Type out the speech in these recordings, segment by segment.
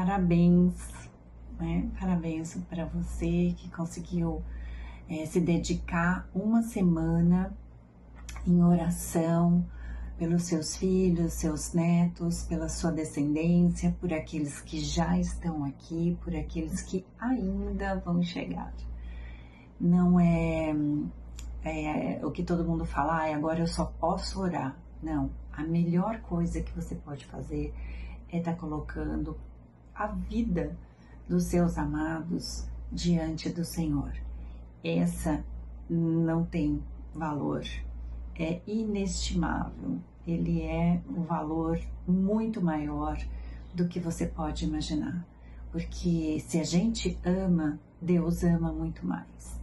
parabéns, né? Parabéns para você que conseguiu se dedicar uma semana em oração pelos seus filhos, seus netos, pela sua descendência, por aqueles que já estão aqui, por aqueles que ainda vão chegar. Não é o que todo mundo fala, agora eu só posso orar. Não, a melhor coisa que você pode fazer é estar colocando a vida dos seus amados diante do Senhor. Essa não tem valor, é inestimável. Ele é um valor muito maior do que você pode imaginar. Porque se a gente ama, Deus ama muito mais.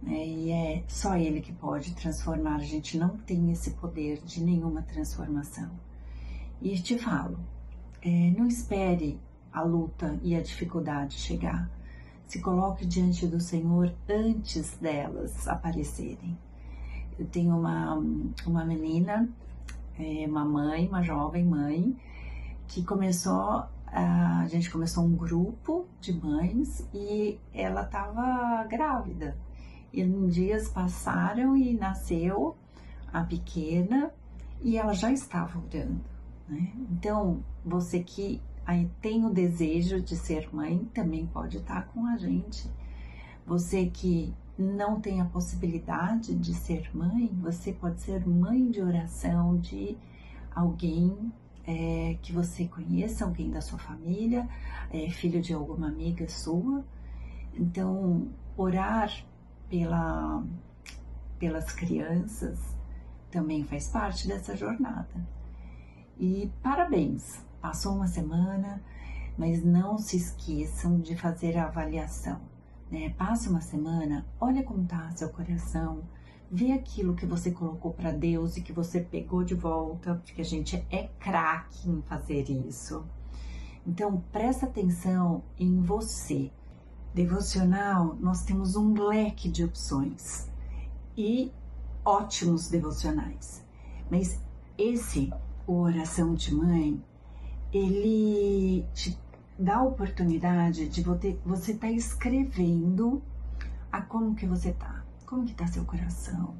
E é só Ele que pode transformar. A gente não tem esse poder de nenhuma transformação. E te falo, não espere a luta e a dificuldade chegar. Se coloque diante do Senhor antes delas aparecerem. Eu tenho uma menina, uma jovem mãe, que a gente começou um grupo de mães e ela estava grávida. E dias passaram e nasceu a pequena e ela já estava orando, né? Então, você que aí tem o desejo de ser mãe, também pode estar com a gente. Você que não tem a possibilidade de ser mãe, você pode ser mãe de oração de alguém que você conheça, alguém da sua família, filho de alguma amiga sua. Então, orar pelas crianças também faz parte dessa jornada. E parabéns! Passou uma semana, mas não se esqueçam de fazer a avaliação, né? Passa uma semana, olha como está seu coração, vê aquilo que você colocou para Deus e que você pegou de volta, porque a gente é craque em fazer isso. Então, presta atenção em você. Devocional, nós temos um leque de opções e ótimos devocionais, mas o Oração de Mãe, ele te dá a oportunidade de você estar escrevendo como que você está, como que está seu coração,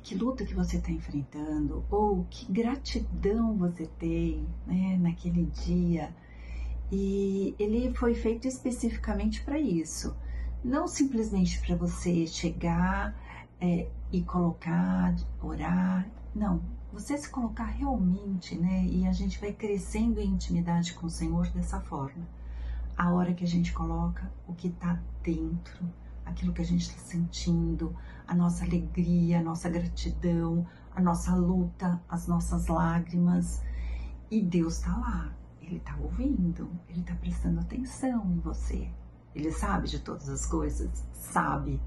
que luta que você está enfrentando, ou que gratidão você tem, né, naquele dia. E ele foi feito especificamente para isso, não simplesmente para você chegar e colocar, orar, não, você se colocar realmente, né? E a gente vai crescendo em intimidade com o Senhor dessa forma. A hora que a gente coloca o que está dentro, aquilo que a gente está sentindo, a nossa alegria, a nossa gratidão, a nossa luta, as nossas lágrimas, e Deus está lá. Ele está ouvindo, ele está prestando atenção em você. Ele sabe de todas as coisas? Sabe.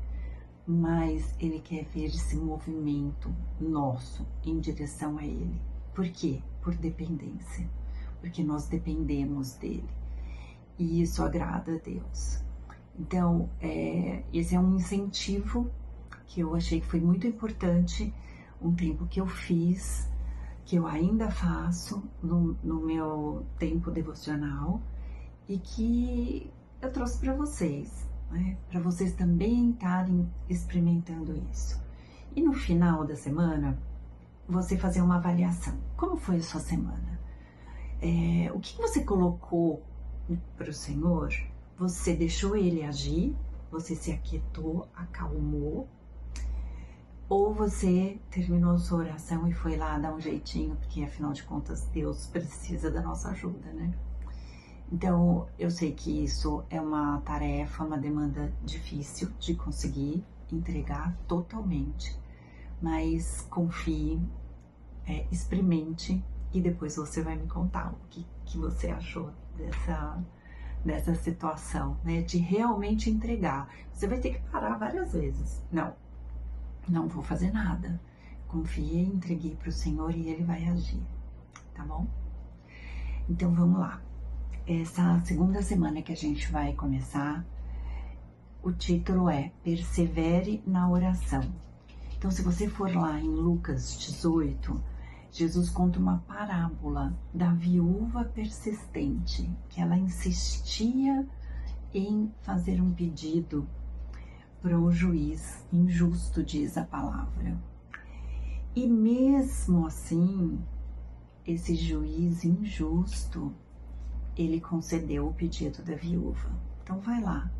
Mas ele quer ver esse movimento nosso em direção a ele. Por quê? Por dependência. Porque nós dependemos dele. E isso agrada a Deus. Então, esse é um incentivo que eu achei que foi muito importante, um tempo que eu fiz, que eu ainda faço no meu tempo devocional e que eu trouxe para vocês, né? Para vocês também estarem experimentando isso. E no final da semana, você fazer uma avaliação. Como foi a sua semana? O que você colocou para o Senhor? Você deixou Ele agir? Você se aquietou, acalmou? Ou você terminou a sua oração e foi lá dar um jeitinho, porque afinal de contas Deus precisa da nossa ajuda, né? Então, eu sei que isso é uma tarefa, uma demanda difícil de conseguir entregar totalmente, mas confie, experimente e depois você vai me contar o que você achou dessa situação, né? De realmente entregar. Você vai ter que parar várias vezes. Não vou fazer nada. Confiei, entreguei para o Senhor e Ele vai agir, tá bom? Então vamos lá. Essa segunda semana que a gente vai começar, o título é Persevere na Oração. Então, se você for lá em Lucas 18, Jesus conta uma parábola da viúva persistente, que ela insistia em fazer um pedido para o juiz injusto, diz a palavra. E mesmo assim, esse juiz injusto, ele concedeu o pedido da viúva. Então vai lá,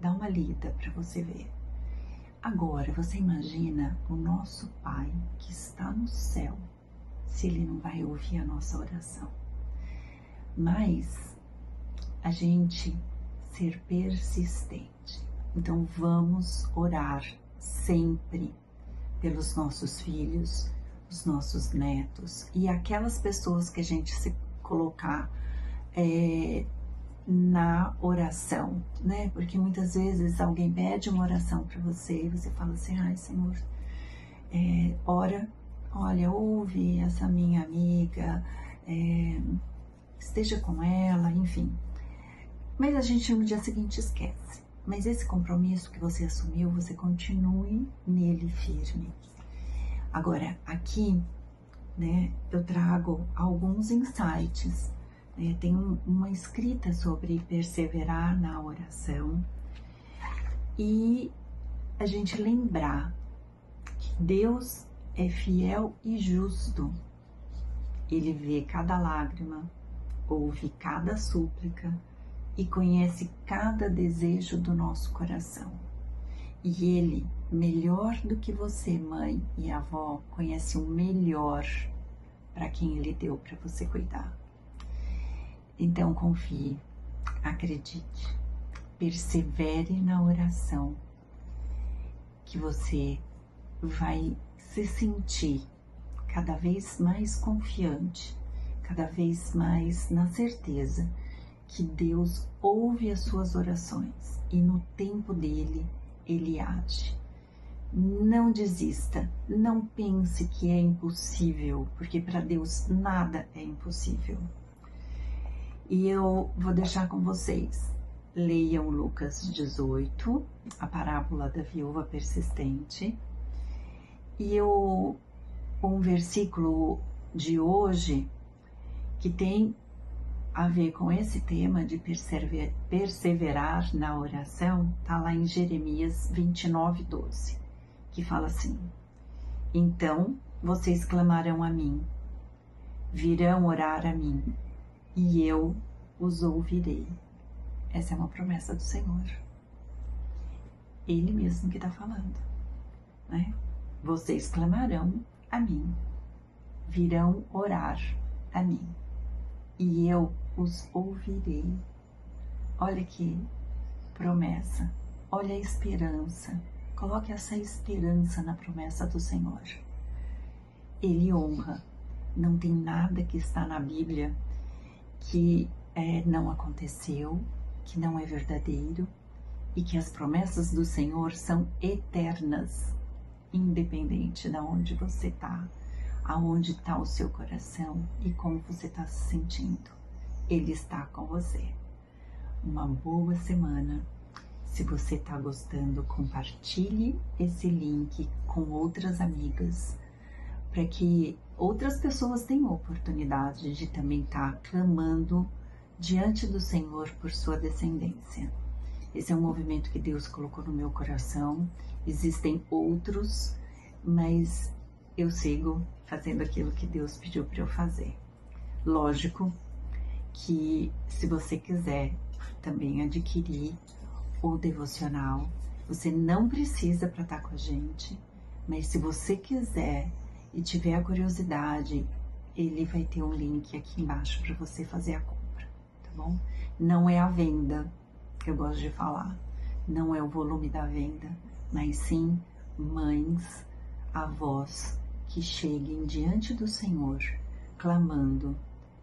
dá uma lida para você ver. Agora, você imagina o nosso Pai que está no céu, se Ele não vai ouvir a nossa oração. Mas a gente ser persistente. Então vamos orar sempre pelos nossos filhos, os nossos netos e aquelas pessoas que a gente se colocar na oração, né? Porque muitas vezes alguém pede uma oração para você e você fala assim, ai Senhor, ora, olha, ouve essa minha amiga, esteja com ela, enfim. Mas a gente no dia seguinte esquece. Mas esse compromisso que você assumiu, você continue nele firme. Agora, aqui, né, eu trago alguns insights. Tem uma escrita sobre perseverar na oração e a gente lembrar que Deus é fiel e justo. Ele vê cada lágrima, ouve cada súplica e conhece cada desejo do nosso coração. E Ele, melhor do que você, mãe e avó, conhece o melhor para quem Ele deu para você cuidar. Então confie, acredite, persevere na oração, que você vai se sentir cada vez mais confiante, cada vez mais na certeza que Deus ouve as suas orações e no tempo dele, Ele age. Não desista, não pense que é impossível, porque para Deus nada é impossível. E eu vou deixar com vocês, leiam Lucas 18, a parábola da viúva persistente, e um versículo de hoje que tem a ver com esse tema de perseverar na oração, está lá em Jeremias 29:12, que fala assim: então vocês clamarão a mim, virão orar a mim, e eu os ouvirei. Essa é uma promessa do Senhor. Ele mesmo que está falando, né? Vocês clamarão a mim, virão orar a mim, e eu os ouvirei. Olha que promessa, olha a esperança. Coloque essa esperança na promessa do Senhor. Ele honra. Não tem nada que está na Bíblia que não aconteceu, que não é verdadeiro, e que as promessas do Senhor são eternas, independente de onde você está, aonde está o seu coração e como você está se sentindo. Ele está com você. Uma boa semana. Se você está gostando, compartilhe esse link com outras amigas, para que outras pessoas tenham oportunidade de também estar clamando diante do Senhor por sua descendência. Esse é um movimento que Deus colocou no meu coração. Existem outros, mas eu sigo fazendo aquilo que Deus pediu para eu fazer. Lógico que se você quiser também adquirir o devocional, você não precisa para estar com a gente, mas se você quiser e tiver a curiosidade, ele vai ter um link aqui embaixo para você fazer a compra, tá bom? Não é a venda que eu gosto de falar, não é o volume da venda, mas sim mães, avós que cheguem diante do Senhor, clamando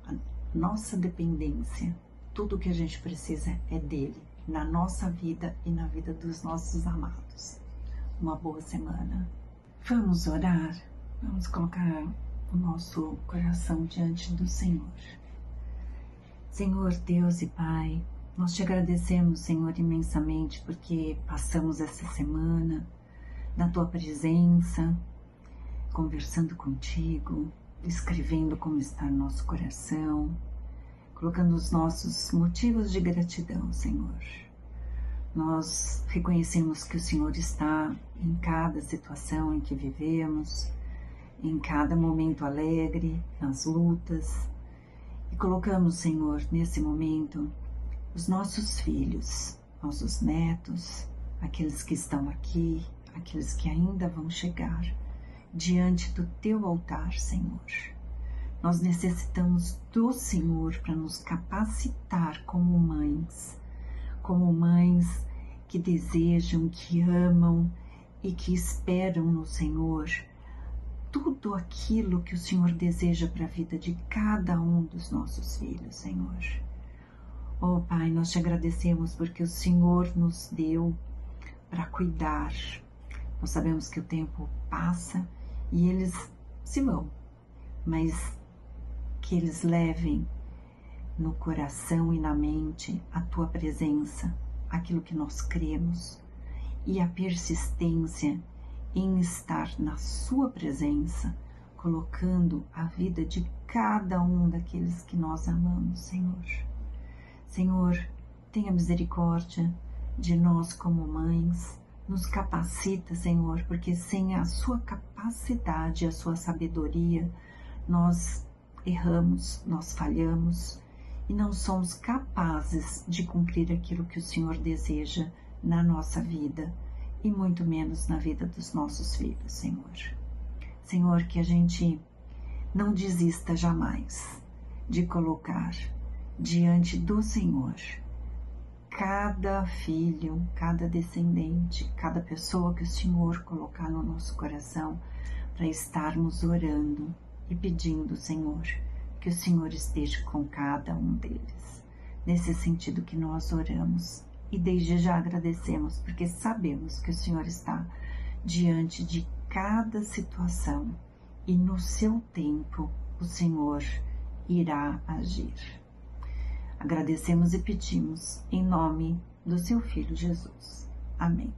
a nossa dependência. Tudo que a gente precisa é dele, na nossa vida e na vida dos nossos amados. Uma boa semana. Vamos orar? Vamos colocar o nosso coração diante do Senhor. Senhor Deus e Pai, nós te agradecemos, Senhor, imensamente, porque passamos essa semana na Tua presença, conversando contigo, escrevendo como está no nosso coração, colocando os nossos motivos de gratidão, Senhor. Nós reconhecemos que o Senhor está em cada situação em que vivemos, em cada momento alegre, nas lutas, e colocamos, Senhor, nesse momento, os nossos filhos, nossos netos, aqueles que estão aqui, aqueles que ainda vão chegar, diante do Teu altar, Senhor. Nós necessitamos do Senhor para nos capacitar como mães que desejam, que amam e que esperam no Senhor tudo aquilo que o Senhor deseja para a vida de cada um dos nossos filhos, Senhor. Oh Pai, nós te agradecemos porque o Senhor nos deu para cuidar. Nós sabemos que o tempo passa e eles se vão, mas que eles levem no coração e na mente a Tua presença, aquilo que nós cremos, e a persistência em estar na Sua presença, colocando a vida de cada um daqueles que nós amamos, Senhor. Senhor, tenha misericórdia de nós como mães, nos capacita, Senhor, porque sem a Sua capacidade, a Sua sabedoria, nós erramos, nós falhamos e não somos capazes de cumprir aquilo que o Senhor deseja na nossa vida e muito menos na vida dos nossos filhos, Senhor. Senhor, que a gente não desista jamais de colocar diante do Senhor cada filho, cada descendente, cada pessoa que o Senhor colocar no nosso coração para estarmos orando e pedindo, Senhor, que o Senhor esteja com cada um deles. Nesse sentido que nós oramos e desde já agradecemos, porque sabemos que o Senhor está diante de cada situação e no seu tempo o Senhor irá agir. Agradecemos e pedimos em nome do seu Filho Jesus. Amém.